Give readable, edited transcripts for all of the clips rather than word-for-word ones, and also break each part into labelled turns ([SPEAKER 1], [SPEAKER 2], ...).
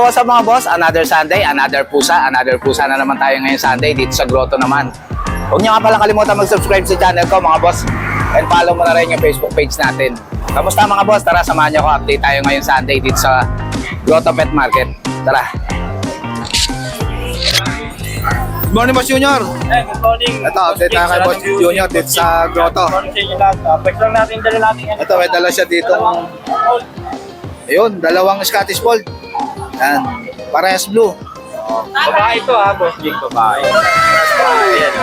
[SPEAKER 1] what's up mga boss? Another Sunday, another pusa na naman tayo ngayong Sunday dito sa Grotto naman. Huwag niyo nga pala kalimutan mag-subscribe sa channel ko mga boss. And follow mo na rin yung Facebook page natin. Kamusta mga boss? Tara, samahan niyo ako. Update tayo ngayong Sunday dito sa Grotto Pet Market. Tara. Good morning, Boss Junior.
[SPEAKER 2] Good morning.
[SPEAKER 1] Ito, update tayo kay Boss Junior dito sa Grotto.
[SPEAKER 2] Good morning sa inyo lahat. Pwede lang natin dala natin yan.
[SPEAKER 1] Ito, may dala siya dito. Ayun, dalawang Scottish Fold. Yan, parehas blue.
[SPEAKER 2] Babae ito ha, Boss Jing, babae. Ayan.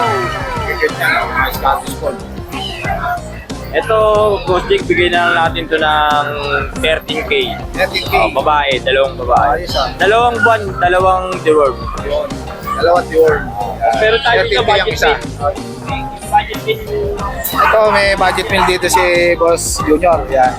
[SPEAKER 1] Scottish Fold.
[SPEAKER 2] Ito, Boss Jing, bigay na lang natin ito ng 13K.
[SPEAKER 1] 13K.
[SPEAKER 2] Babae, dalawang babae.
[SPEAKER 1] Ayos, ah.
[SPEAKER 2] Dalawang buwan, dalawang dwarf.
[SPEAKER 1] Yun. Dalawang dior.
[SPEAKER 2] Pero tayo
[SPEAKER 1] 13K
[SPEAKER 2] dito
[SPEAKER 1] ang
[SPEAKER 2] budget
[SPEAKER 1] isa.
[SPEAKER 2] din. Budget din.
[SPEAKER 1] Ito, may budget meal dito si Boss Junior. Yan.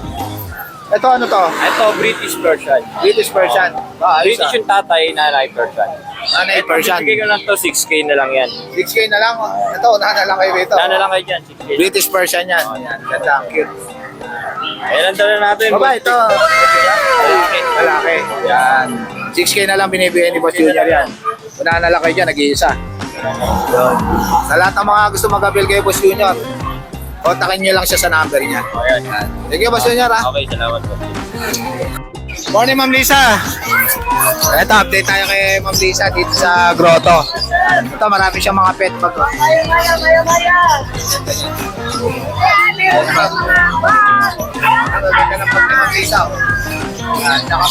[SPEAKER 1] Ito, ano to?
[SPEAKER 2] Ito, British version.
[SPEAKER 1] British Persian. Ayos,
[SPEAKER 2] British yung tatay, nanay version.
[SPEAKER 1] Nanay Persian.
[SPEAKER 2] Bigay ko lang to 6K na lang yan.
[SPEAKER 1] 6K na lang. Ito, unahan na lang kayo dito.
[SPEAKER 2] Nana lang kayo dyan, 6K.
[SPEAKER 1] British Persian yan. Yan, ganda, cute.
[SPEAKER 2] Ayan ang dala natin.
[SPEAKER 1] Baba, ito.
[SPEAKER 2] Lalaki.
[SPEAKER 1] Lalaki. Yan. 6K na lang binibigay ni Boss Junior yan. Unahan na lang kayo dyan, nag-iisa. Yun. Sa lahat ng mga gusto mag-avail kay Boss Junior, kontakin nyo lang siya sa number niya.
[SPEAKER 2] Ayan.
[SPEAKER 1] Yan. Sige, Boss Junior, ha?
[SPEAKER 2] Okay, salamat po.
[SPEAKER 1] Morning, Ma'am Lisa. Ito, update tayo kay Ma'am Lisa dito sa Grotto. Ito, marami siyang mga pet bag. Ang ganda ng pag ni Ma'am Lisa. Yan, tsaka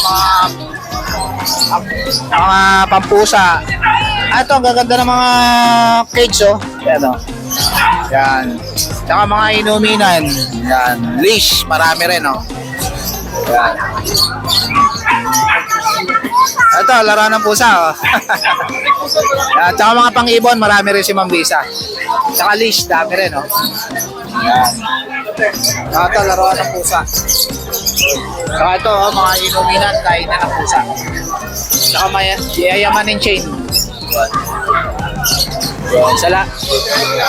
[SPEAKER 1] mga pampusa. Ito, ang gaganda ng mga cage, oh. Yan, oh. Yan. Tsaka mga inuminan. Yan. Leash, marami rin, oh. Yan. Ito, laruan ng pusa, oh. Yan. Tsaka mga pang-ibon, marami rin si Ma'am Lisa. Tsaka leash, dami rin, oh. Yan. Ito, laruan ng pusa. Tsaka ito, oh, mga inuminan, kainan ng pusa. Tsaka may yayamanin chain. Yun, sala.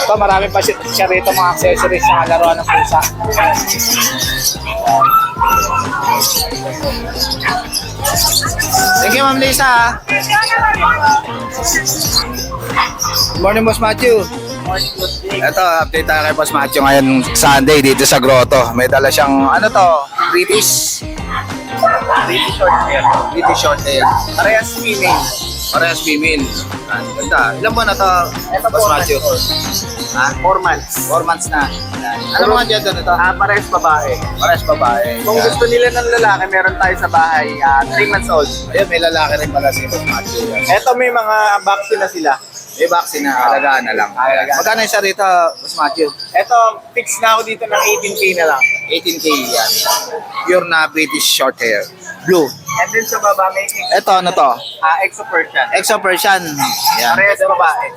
[SPEAKER 1] Ito, marami pa siya rito mga accessories ng laruan ng pusa. Thank you, Ma'am Lisa. Good morning, Boss Matthew. Ito, update tayo kay Boss Matthew ngayon Sunday dito sa Grotto. May dala siyang, ano to, British short hair. British short hair.
[SPEAKER 2] Parehas female.
[SPEAKER 1] Parehas female. Ang ganda. Ilan ba na to, Boss Matthew? Ha?
[SPEAKER 2] 4 months.
[SPEAKER 1] 4 months na. Ano mga gender nito?
[SPEAKER 2] Parehas babae.
[SPEAKER 1] Parehas babae.
[SPEAKER 2] Kung
[SPEAKER 1] Yan.
[SPEAKER 2] gusto nila ng lalaki, meron tayo sa bahay, 3 months old.
[SPEAKER 1] Ayun, may lalaki rin pala si Boss Matthew.
[SPEAKER 2] Eto may mga vaccine na sila.
[SPEAKER 1] May vaccine na, alagaan na lang.
[SPEAKER 2] Alagaan.
[SPEAKER 1] Magkano yung isa rito, Boss Matthew?
[SPEAKER 2] Eto, fix na ako dito ng 18K na lang.
[SPEAKER 1] 18K yan. Pure na British short hair. Blue.
[SPEAKER 2] And then sa baba, may
[SPEAKER 1] Ito, ano to?
[SPEAKER 2] Exo Persian.
[SPEAKER 1] Exo Persian. Yan.
[SPEAKER 2] Parehas babae.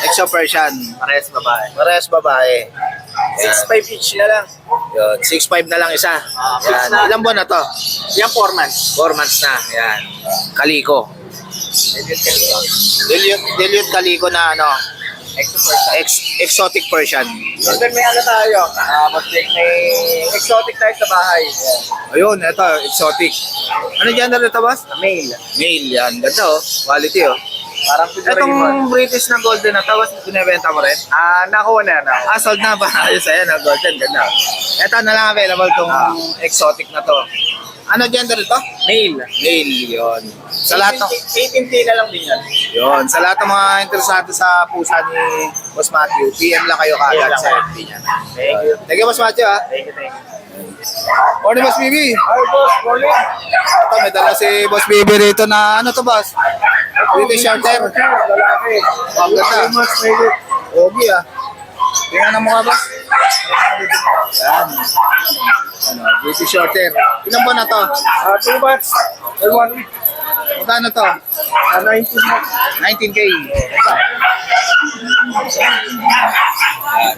[SPEAKER 1] Exo Persian.
[SPEAKER 2] Parehas babae.
[SPEAKER 1] Parehas babae.
[SPEAKER 2] 6'5 each na lang.
[SPEAKER 1] Yun. 6'5 na lang isa. Yan.
[SPEAKER 2] na.
[SPEAKER 1] Ilang buwan na to?
[SPEAKER 2] Yan 4 months.
[SPEAKER 1] 4 months na. Yan. Kaliko. Dilute kaliko na ano,
[SPEAKER 2] Exo Persian.
[SPEAKER 1] exotic Persian.
[SPEAKER 2] And then may ano tayo, may exotic tayo sa bahay.
[SPEAKER 1] Ayun, ito, exotic. Ano gender nito, boss?
[SPEAKER 2] Male.
[SPEAKER 1] Male, yan. Ganda, oh. Quality, oh.
[SPEAKER 2] Parang
[SPEAKER 1] Itong British na golden na to, boss, binibenta mo rin?
[SPEAKER 2] nakuha na yan.
[SPEAKER 1] Sold na ba? Ayos, ayan, oh, golden. Ganda. Ito na lang available tong exotic na to. Ano gender ito?
[SPEAKER 2] Male.
[SPEAKER 1] Male, yun. Sa lahat ng...
[SPEAKER 2] 18K na lang din yan.
[SPEAKER 1] Yun, sa lahat ng mga interesado sa pusa ni Boss Matthew, PM lang kayo
[SPEAKER 2] PM
[SPEAKER 1] kaagad
[SPEAKER 2] lang
[SPEAKER 1] sa
[SPEAKER 2] kayo.
[SPEAKER 1] FB niya.
[SPEAKER 2] Thank you.
[SPEAKER 1] Thank you, Boss Matthew, ha.
[SPEAKER 2] Thank you.
[SPEAKER 1] Morning, Boss Bibi.
[SPEAKER 2] Hi, boss. Morning.
[SPEAKER 1] Ito, may dala si Boss Bibi rito na, ano to, boss? British short hair.
[SPEAKER 2] Lalaki.
[SPEAKER 1] Ang ganda. Ogi, ah. Tingnan mo nga, boss. Yan. Ano, British short hair. Ilan ba na to?
[SPEAKER 2] 2 months. 1 week.
[SPEAKER 1] Magkano to?
[SPEAKER 2] 19 months.
[SPEAKER 1] 19K.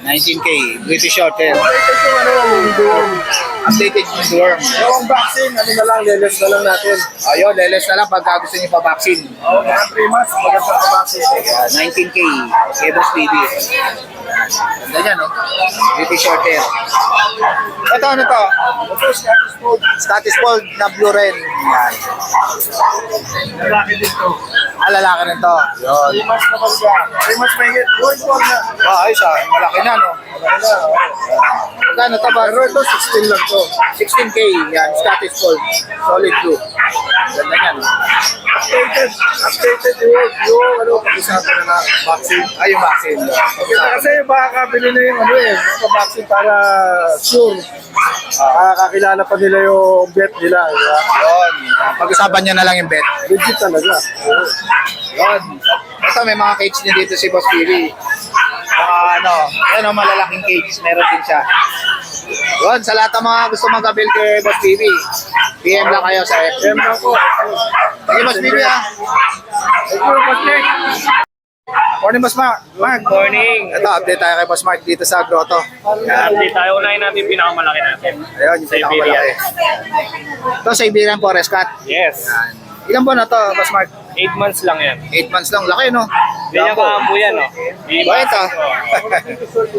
[SPEAKER 1] 19K. British short hair.
[SPEAKER 2] Ito yung
[SPEAKER 1] Updated yung dorm.
[SPEAKER 3] Yung vaccine, ano na lang, leles na lang natin.
[SPEAKER 1] Ayun, leles na lang pagka gusto niyo pa-vaccine.
[SPEAKER 3] Oo, mga 3 months, maganda sa vaccine.
[SPEAKER 1] 19K, kay Boss TV. Ganda niya, no? British short hair. Ito, ano to?
[SPEAKER 3] Ito, status food.
[SPEAKER 1] Status fold na blue ren. Yan.
[SPEAKER 3] Lalaki dito.
[SPEAKER 1] Lalaki rin to. Yun.
[SPEAKER 3] 3 months na pag 3 months may hit. Yung ito na.
[SPEAKER 1] Ayos ah, malaki na, no?
[SPEAKER 3] Maganda.
[SPEAKER 1] Magkano to ba?
[SPEAKER 3] Pero ito, 16 lang to.
[SPEAKER 1] 16K, yan, status fold. Solid blue. Ganda niya, no?
[SPEAKER 3] Updated yung ano, pag-usapan na lang, vaccine.
[SPEAKER 1] Ay, yung vaccine.
[SPEAKER 3] Kasi baka kabili na yung ano yung vaccine para sure. Kakakilala pa nila yung bet nila. Diba?
[SPEAKER 1] Yun. Pag-usapan niya na lang yung bet.
[SPEAKER 3] Legit talaga.
[SPEAKER 1] Yun. Ito, may mga cage niya dito si Boss Pili. Ano, malalaking cage. Meron din siya. Yun, sa lahat ng mga gusto mag-avail kay Boss Pili, PM lang kayo sa FB.
[SPEAKER 3] Dem lang po.
[SPEAKER 1] Sige, Boss Pili, ha?
[SPEAKER 3] Thank you, Boss Nick.
[SPEAKER 1] Morning, Boss Mark.
[SPEAKER 2] Morning.
[SPEAKER 1] Ito, update tayo kay Boss Mark dito sa Grotto.
[SPEAKER 2] Update tayo. Unahin natin yung pinakamalaki natin.
[SPEAKER 1] Ayun, yung pinakamalaki. Ito, Siberian Forest Cat.
[SPEAKER 2] Yes.
[SPEAKER 1] Yan. Ilan buwan na to, Boss Mark?
[SPEAKER 2] 8 months lang yan.
[SPEAKER 1] 8 months lang. Laki, no?
[SPEAKER 2] Ganyan ka ambo yan, no?
[SPEAKER 1] Bakit, ha?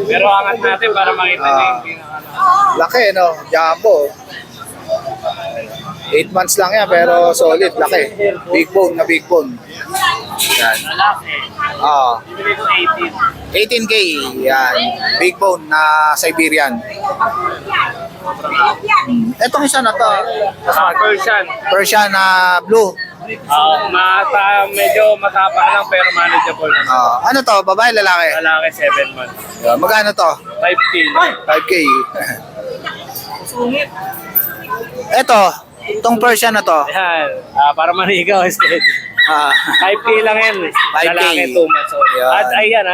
[SPEAKER 2] Pero angat natin para makita nyo yung
[SPEAKER 1] Laki, no? Jumbo. 8 months lang yan, pero solid. Laki. Big bone na big bone. Yan.
[SPEAKER 2] Malaki.
[SPEAKER 1] Ah,
[SPEAKER 2] Bibili ko 18.
[SPEAKER 1] 18K. Yan. Big bone na Siberian. Etong isa na to.
[SPEAKER 2] Persian.
[SPEAKER 1] Persian na blue.
[SPEAKER 2] Medyo matapang lang pero manageable naman.
[SPEAKER 1] Ano to? Babae, lalaki?
[SPEAKER 2] Lalaki 7 months.
[SPEAKER 1] Magkano to?
[SPEAKER 2] 5K.
[SPEAKER 1] 5K. Eto, itong Persian na to.
[SPEAKER 2] Yan. Para manigaw, steady.
[SPEAKER 1] Ah,
[SPEAKER 2] 5K lang yan.
[SPEAKER 1] 5K.
[SPEAKER 2] Lalaki 2 months old.
[SPEAKER 1] Yan.
[SPEAKER 2] At ayan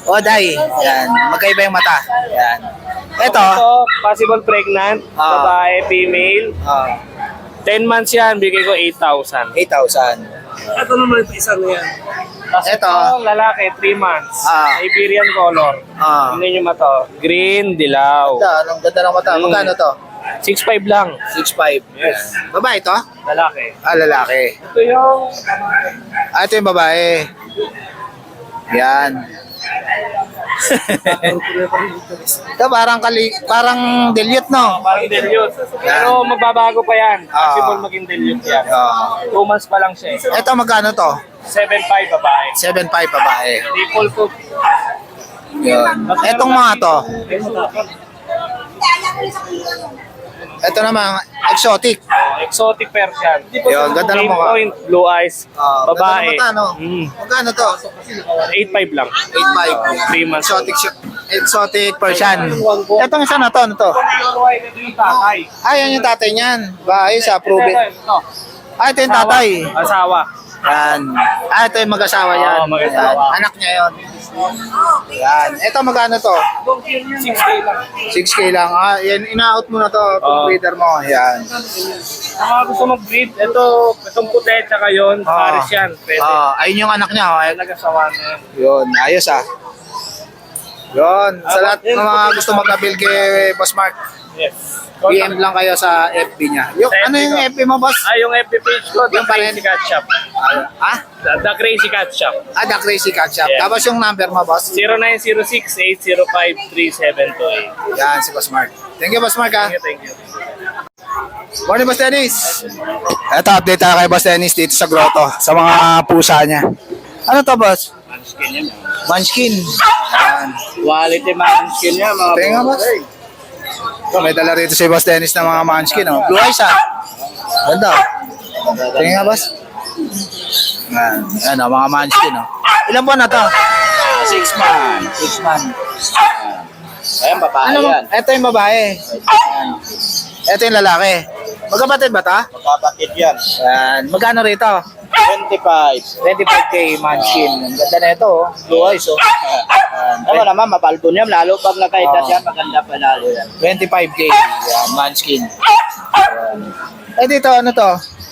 [SPEAKER 1] Oday. Yan. Magkaiba yung mata. Yan. Eto.
[SPEAKER 2] Ito, possible pregnant. Babae, female. 10 months yan, bigay ko 8,000.
[SPEAKER 1] 8,000.
[SPEAKER 3] Ito naman ito isa na yan.
[SPEAKER 1] Ito.
[SPEAKER 2] Lalaki, 3 months.
[SPEAKER 1] Ah.
[SPEAKER 2] Iberian color. Tingnan nyo mata. Green, dilaw.
[SPEAKER 1] Anong ganda ng mata. Magkano to?
[SPEAKER 2] 6'5 lang.
[SPEAKER 1] 6'5.
[SPEAKER 2] Yes.
[SPEAKER 1] Babae to?
[SPEAKER 2] Lalaki.
[SPEAKER 1] Lalaki.
[SPEAKER 2] Ito yung
[SPEAKER 1] Ito yung babae. Yan. Ito parang dilute, no?
[SPEAKER 2] parang dilute. Pero magbabago pa yan. Possible maging dilute yan. 2 months pa lang siya.
[SPEAKER 1] Ito magkano to?
[SPEAKER 2] 7'5 babae.
[SPEAKER 1] 7'5 babae.
[SPEAKER 2] Default food.
[SPEAKER 1] Yun. Etong mga to. Ito naman, exotic.
[SPEAKER 2] Exotic Persian.
[SPEAKER 1] Yun, ganda ng mukha.
[SPEAKER 2] Point, blue eyes. Babae.
[SPEAKER 1] Ganda ng mata, no? Magkano to?
[SPEAKER 2] 8'5 lang.
[SPEAKER 1] 8'5.
[SPEAKER 2] 3 months.
[SPEAKER 1] Exotic Persian. Etong isa na to, ano to?
[SPEAKER 2] Ito yung tatay.
[SPEAKER 1] Yan yung tatay niyan. Ayos, approve it. Ito yung tatay.
[SPEAKER 2] Asawa.
[SPEAKER 1] Yan. Ito yung mag-asawa yan.
[SPEAKER 2] mag-asawa.
[SPEAKER 1] Yan. Anak niya yon. Yan. Ito magkano to?
[SPEAKER 2] 6K lang.
[SPEAKER 1] 6K lang. Yan, ina-out mo na to. Itong breeder mo. Yan.
[SPEAKER 2] Mga gusto mag-breed, itong puti, tsaka yun, Paris yan. Pwede.
[SPEAKER 1] Ayun yung anak niya.
[SPEAKER 2] Nag-asawa na yan.
[SPEAKER 1] Yun. Ayos Yun. Sa lahat ng mga gusto mag-avail kay Boss Mark,
[SPEAKER 2] Yes.
[SPEAKER 1] PM lang kayo sa FB niya. Ano yung FB mo, boss?
[SPEAKER 2] Yung FB page ko, The
[SPEAKER 1] Yung pa rin.
[SPEAKER 2] Crazy Cat Shop. The Crazy Cat Shop.
[SPEAKER 1] The Crazy Cat Shop.
[SPEAKER 2] Yeah.
[SPEAKER 1] Tapos yung number mo, boss?
[SPEAKER 2] 0906-805-3728.
[SPEAKER 1] Yan, si Boss Mark. Thank you, Boss Mark, ha?
[SPEAKER 2] Thank you.
[SPEAKER 1] Morning, Boss Dennis. Ito, update tayo kay Boss Dennis dito sa grotto, sa mga pusa niya. Ano to, boss?
[SPEAKER 2] Manskin yan.
[SPEAKER 1] Munchkin. Yan.
[SPEAKER 2] Quality Manskin yan, mga
[SPEAKER 1] Tenga, boss. Ito, may dala rito si Boss Dennis ng mga Munchkin, oh. Blue eyes, ha? Ganda. Tenga, boss. Yan, mga Munchkin, oh. Ilan buwan na to?
[SPEAKER 2] 6 months.
[SPEAKER 1] 6 months.
[SPEAKER 2] Ayan, babae yan.
[SPEAKER 1] Ito yung babae. Ito yung lalaki. Magkapatid ba ta?
[SPEAKER 2] Magkapatid yan.
[SPEAKER 1] Yan. Magkano rito?
[SPEAKER 2] 25.
[SPEAKER 1] 25K Munchkin. Ang ganda na ito, oh. Blue eyes, oh.
[SPEAKER 2] Ano naman, mapalbon yan. Lalo pag nakaedad yan, maganda pa lalo yan.
[SPEAKER 1] 25K. Yan, Munchkin. Yan. Dito, ano to?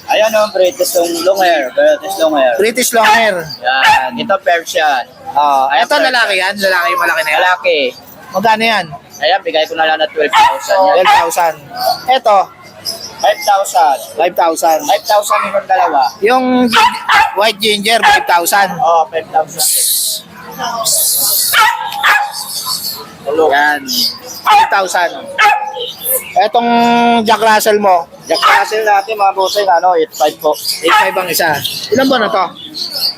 [SPEAKER 2] Ayan o, British long hair. British long hair.
[SPEAKER 1] British long hair.
[SPEAKER 2] Yan. Ito Persian.
[SPEAKER 1] Ito lalaki yan. Lalaki yung malaki na yan.
[SPEAKER 2] Lalaki.
[SPEAKER 1] Magkano yan?
[SPEAKER 4] Ayan, bigay ko na lang na 12,000 yan.
[SPEAKER 1] 12,000. Ito,
[SPEAKER 4] 5,000.
[SPEAKER 1] 5,000.
[SPEAKER 4] 5,000 yung dalawa.
[SPEAKER 1] Yung white ginger, 5,000.
[SPEAKER 4] Oo, 5,000.
[SPEAKER 1] Yan. 5,000. Etong Jack Russell mo,
[SPEAKER 4] Jack Russell natin mga bossing, 8,500 po.
[SPEAKER 1] 8,500 ang isa. Ilan ba na to?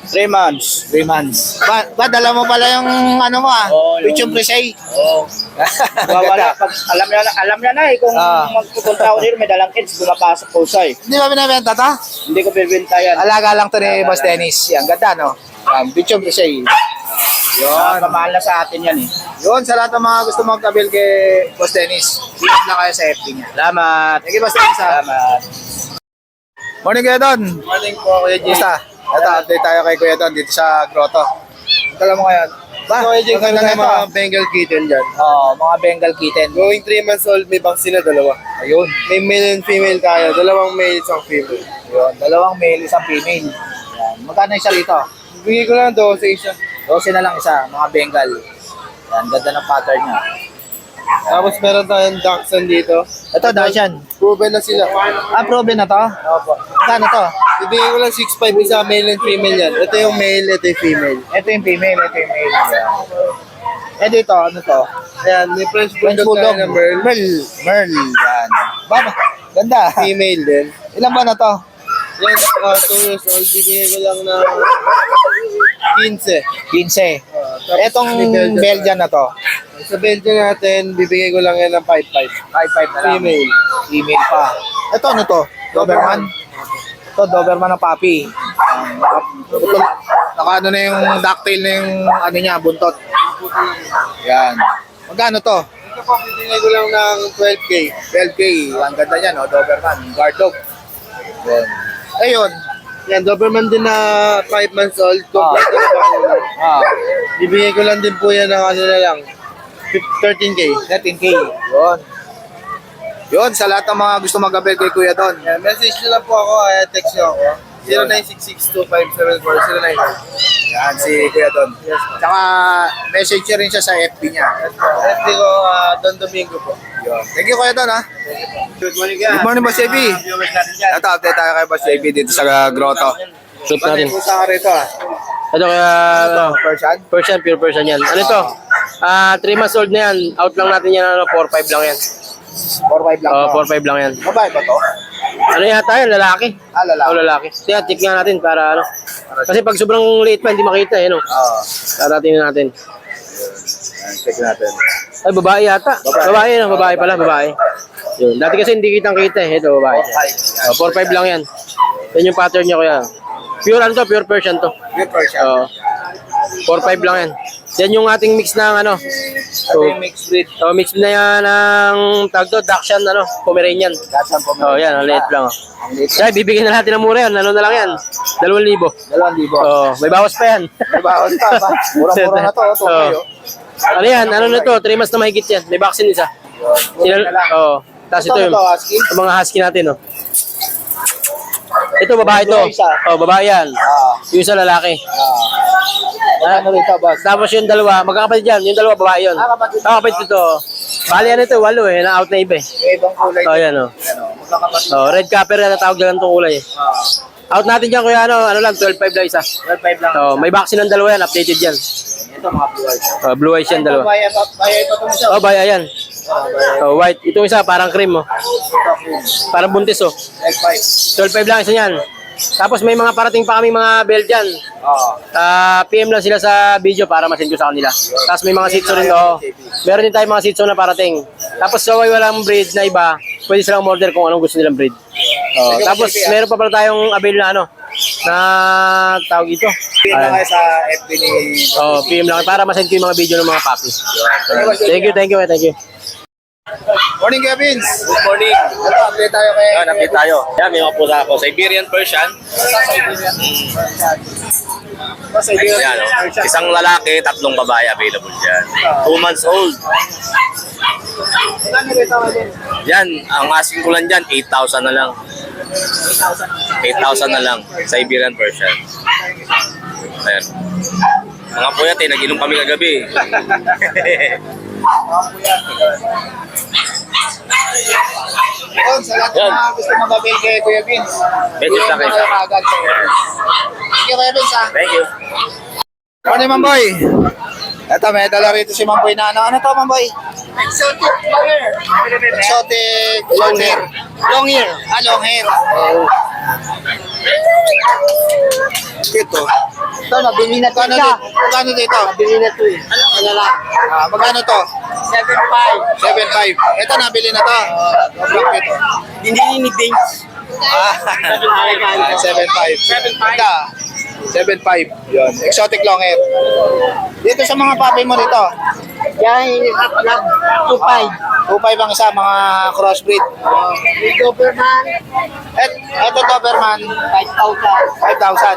[SPEAKER 4] 3 months.
[SPEAKER 1] 3 months. Ba, dala mo pala yung ano mo
[SPEAKER 4] Oo, yung-
[SPEAKER 1] Pichong Presay.
[SPEAKER 4] Oo. Wala. Pag, alam niya na kung
[SPEAKER 1] Ah.
[SPEAKER 4] magpupunta ako dito, may dalang kids, pumapasok po siya
[SPEAKER 1] Hindi ba binibenta to?
[SPEAKER 4] Hindi ko bibenta yan.
[SPEAKER 1] Alaga lang to ni Boss Dennis. Yan, ganda no? Yan, Pichong Presay. Yun.
[SPEAKER 4] Kamahal na sa atin yan eh.
[SPEAKER 1] Yun, sa lahat ng mga gusto magkabil kay Boss Dennis, PM na kayo sa FB niya.
[SPEAKER 4] Salamat.
[SPEAKER 1] Thank you, Boss Dennis.
[SPEAKER 4] Salamat.
[SPEAKER 1] Morning, Kuya Don.
[SPEAKER 3] Morning po, Kuya Jay.
[SPEAKER 1] Kumusta? Ito, update tayo kay Kuya Don dito sa grotto. Tala mo ngayon. Ba,
[SPEAKER 3] Kuya Jay,
[SPEAKER 1] maganda
[SPEAKER 3] ganda
[SPEAKER 1] na
[SPEAKER 3] ng mga Bengal kitten dyan.
[SPEAKER 1] mga Bengal kitten.
[SPEAKER 3] Going 3 months old, may vaccine na dalawa.
[SPEAKER 1] Ayun.
[SPEAKER 3] May male and female tayo. Dalawang male, isang female.
[SPEAKER 1] Ayun. Dalawang male, isang female. Yan. Magkano isa rito?
[SPEAKER 3] Bigay ko lang 12 isa.
[SPEAKER 1] 12 na lang isa, mga Bengal. Yan, ganda ng pattern niya.
[SPEAKER 3] Tapos meron tayong Dachshund dito.
[SPEAKER 1] Ito, Dacian.
[SPEAKER 3] Proven na sila.
[SPEAKER 1] Proven na to?
[SPEAKER 3] Opo.
[SPEAKER 1] Magkano to?
[SPEAKER 3] Ibigay ko lang 6'5 isa, male and female yan. Ito yung male, ito yung female.
[SPEAKER 1] Ito yung female, ito yung male. Yan. Eh dito, ano to?
[SPEAKER 3] Ayan, may French
[SPEAKER 1] French
[SPEAKER 3] Bulldog
[SPEAKER 1] Bulldog.
[SPEAKER 3] tayo na Merl.
[SPEAKER 1] Merl. Yan. Baba, ganda.
[SPEAKER 3] Female din.
[SPEAKER 1] Ilan ba na to?
[SPEAKER 3] Yan, 2 years old. Bibigay ko lang na 15.
[SPEAKER 1] 15.
[SPEAKER 3] Tapos
[SPEAKER 1] Etong
[SPEAKER 3] may
[SPEAKER 1] Belgian na to?
[SPEAKER 3] Sa Belgian natin, bibigay ko lang yan ng 5'5.
[SPEAKER 1] 5'5 na lang.
[SPEAKER 3] Female.
[SPEAKER 1] Female pa. Ito ano to? Doberman? Ito, Doberman ng puppy. Ito, naka ano na yung ducktail na yung ano niya, buntot. Yan. Magkano to?
[SPEAKER 3] Ito po, bibigay ko lang ng 12K.
[SPEAKER 1] 12K. Ang ganda niya, no? Doberman. Guard dog. Yan. Ayun.
[SPEAKER 3] Yan, Doberman din na 5 months old. Complete na bakuna.
[SPEAKER 1] Ah,
[SPEAKER 3] Bibigay ko lang din po yan ng ano na lang. 13K.
[SPEAKER 1] 13K. Yun. Yun, sa lahat ng mga gusto mag-abel kay Kuya Don.
[SPEAKER 3] Yan, message nyo lang po ako, text nyo ako. 0966-257-409.
[SPEAKER 1] Yan, si Kuya Don. Tsaka, message niya rin siya sa FB niya.
[SPEAKER 3] FB ko, Don Domingo po.
[SPEAKER 1] Yun. Thank you, Kuya Don, ha?
[SPEAKER 3] Good morning,
[SPEAKER 1] Good morning, Boss JB.
[SPEAKER 3] Viewers natin dyan.
[SPEAKER 1] Ito, update tayo kay Boss JB dito sa grotto.
[SPEAKER 2] Trip natin.
[SPEAKER 1] Kung saan ka rito, ha?
[SPEAKER 2] Ito kaya,
[SPEAKER 1] Persian?
[SPEAKER 2] Persian, pure Persian yan. Ano ito? 3 months old na yan. Out lang natin yan, 4-5 lang yan.
[SPEAKER 1] 4-5 lang.
[SPEAKER 2] Oh,
[SPEAKER 1] to.
[SPEAKER 2] 4-5 lang yan.
[SPEAKER 1] Babae ba to?
[SPEAKER 2] Ano yata yan? Lalaki.
[SPEAKER 1] Ah, lalaki.
[SPEAKER 2] Oh, lalaki. Kaya check nga natin para ano. Kasi pag sobrang liit pa, hindi makita eh, no?
[SPEAKER 1] Oo.
[SPEAKER 2] Tarating natin.
[SPEAKER 1] Check natin.
[SPEAKER 2] Ay, babae yata. Babae, no? Babae pala, babae. Yun. Dati kasi hindi kitang kita eh. Ito, babae. Oh, 4-5 lang yan. Yan yung pattern niya kuya. Pure ano to? Pure Persian to.
[SPEAKER 1] Good Persian.
[SPEAKER 2] Oh. 4-5 lang yan. Yan yung ating mix ng ano.
[SPEAKER 1] Ito yung mixed breed.
[SPEAKER 2] So, mix na yan ng tag to, Dachshund, ano, Pomeranian.
[SPEAKER 1] Dacian po.
[SPEAKER 2] Oh, yan, ang liit lang. Oh.
[SPEAKER 1] Ang liit.
[SPEAKER 2] Kaya bibigyan na natin ng mura yan. Ano na lang yan? 2,000.
[SPEAKER 1] 2,000.
[SPEAKER 2] Oh, may bawas pa yan.
[SPEAKER 1] May baon pa ba? Murang-mura na to. Ito
[SPEAKER 2] Oh.
[SPEAKER 1] kayo.
[SPEAKER 2] Ano yan? Ano na to? 3 months na mahigit yan. May vaccine isa. Oh. Tapos ito yung
[SPEAKER 1] Husky?
[SPEAKER 2] yung mga husky natin, oh. Ito, babae to. Oh, babae yan. Yung isa lalaki.
[SPEAKER 1] Ano rito, boss?
[SPEAKER 2] Tapos yung dalawa, magkakapatid yan. Yung dalawa, babae yun.
[SPEAKER 1] Kapatid.
[SPEAKER 2] Kapatid ito. Bali, ano ito? 8 eh. Na-out na iba eh.
[SPEAKER 1] May ibang kulay.
[SPEAKER 2] Oh, yan, oh.
[SPEAKER 1] Ano, magkakapatid.
[SPEAKER 2] Oh, red copper yan. Natawag na lang itong kulay eh. Out natin dyan, kuya, ano lang, 12.5 lang isa.
[SPEAKER 1] 12,500 lang.
[SPEAKER 2] Oh, may vaccine ng dalawa yan. Updated yan.
[SPEAKER 1] Ito mga blue eyes.
[SPEAKER 2] Oh, blue eyes yan, dalawa.
[SPEAKER 1] Bayay pa itong isa.
[SPEAKER 2] Oh, baya yan. Oh, white. Itong isa, parang cream, oh. Parang buntis, oh.
[SPEAKER 1] Like 5.
[SPEAKER 2] 12.5 lang isa yan. Tapos may mga parating pa kami mga Belgian.
[SPEAKER 1] Oo.
[SPEAKER 2] PM lang sila sa video para masend ko sa kanila. Tapos may mga sitso rin, oh. Meron din tayong mga sitso na parating. Tapos so walang breed na iba, pwede silang order kung anong gusto nilang breed. Oh, tapos meron pa pala tayong avail na ano, na tawag ito.
[SPEAKER 1] PM na kayo sa FB ni...
[SPEAKER 2] Oh, PM lang para masend ko yung mga video ng mga puppy. Thank you, thank you, thank you.
[SPEAKER 1] Morning, Kuya Vince.
[SPEAKER 4] Good morning.
[SPEAKER 1] Ito, update tayo kay...
[SPEAKER 4] Yan, nakita tayo. Yan, may mga pusa ako. Siberian Persian. Ayan, oh. Isang lalaki, 3 babae available dyan. 2 months old.
[SPEAKER 1] Ilan nito din?
[SPEAKER 4] Yan, ang asking ko lang dyan, 8,000 na lang. 8,000 na lang. Siberian Persian. Ayan. Mga puyat eh, nag-inom kami kagabi.
[SPEAKER 1] Yun, sa lahat ng
[SPEAKER 4] Yan.
[SPEAKER 1] mga gusto mag-avail kay Kuya Vince.
[SPEAKER 4] Message lang kayo.
[SPEAKER 1] Agad. Thank you, Kuya Vince, ha?
[SPEAKER 4] Thank you.
[SPEAKER 1] Ano yung Mamboy? Ito, may dala rito si Mamboy na ano. Ano to, Mamboy?
[SPEAKER 3] Exotic player.
[SPEAKER 1] Exotic long hair.
[SPEAKER 3] Long year.
[SPEAKER 1] Ah, long hair. Ito.
[SPEAKER 3] Ito, nabili na to
[SPEAKER 1] Magkano
[SPEAKER 3] siya.
[SPEAKER 1] dito? Magkano dito?
[SPEAKER 3] Nabili na to eh. Ano lang?
[SPEAKER 1] Ah, magkano to?
[SPEAKER 3] 7.5.
[SPEAKER 1] 7.5. Ito, nabili na to. Black ito.
[SPEAKER 3] Hindi ninigbing.
[SPEAKER 1] Ah, 7.5. 7.5. Yun. Exotic long hair. Dito sa mga papi mo dito.
[SPEAKER 3] Yan, half lab. 2.5.
[SPEAKER 1] 2.5 ang isa, mga crossbreed.
[SPEAKER 3] Doberman.
[SPEAKER 1] Ito Doberman,
[SPEAKER 3] 5,000.
[SPEAKER 1] 5,000.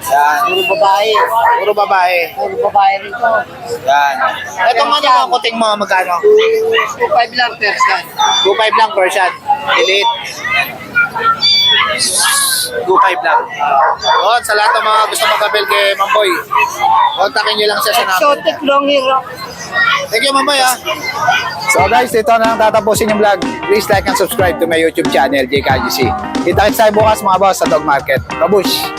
[SPEAKER 1] Yan.
[SPEAKER 3] Puro babae.
[SPEAKER 1] Puro babae.
[SPEAKER 3] Puro babae rin to.
[SPEAKER 1] Yan. Itong ano mga kuting mo, magkano?
[SPEAKER 3] 2.5 lang person.
[SPEAKER 1] 2.5 lang per shot. Elite. 2.5 lang. Yun, sa lahat ng mga gusto mag-avail kay Mamboy, kontakin nyo lang siya sa number.
[SPEAKER 3] Exotic long hair.
[SPEAKER 1] Thank you, Mamboy, ha. So guys, ito na lang tatapusin yung vlog. Please like and subscribe to my YouTube channel, JKGC. Kita-kits tayo bukas mga boss sa Dog Market. Kabush!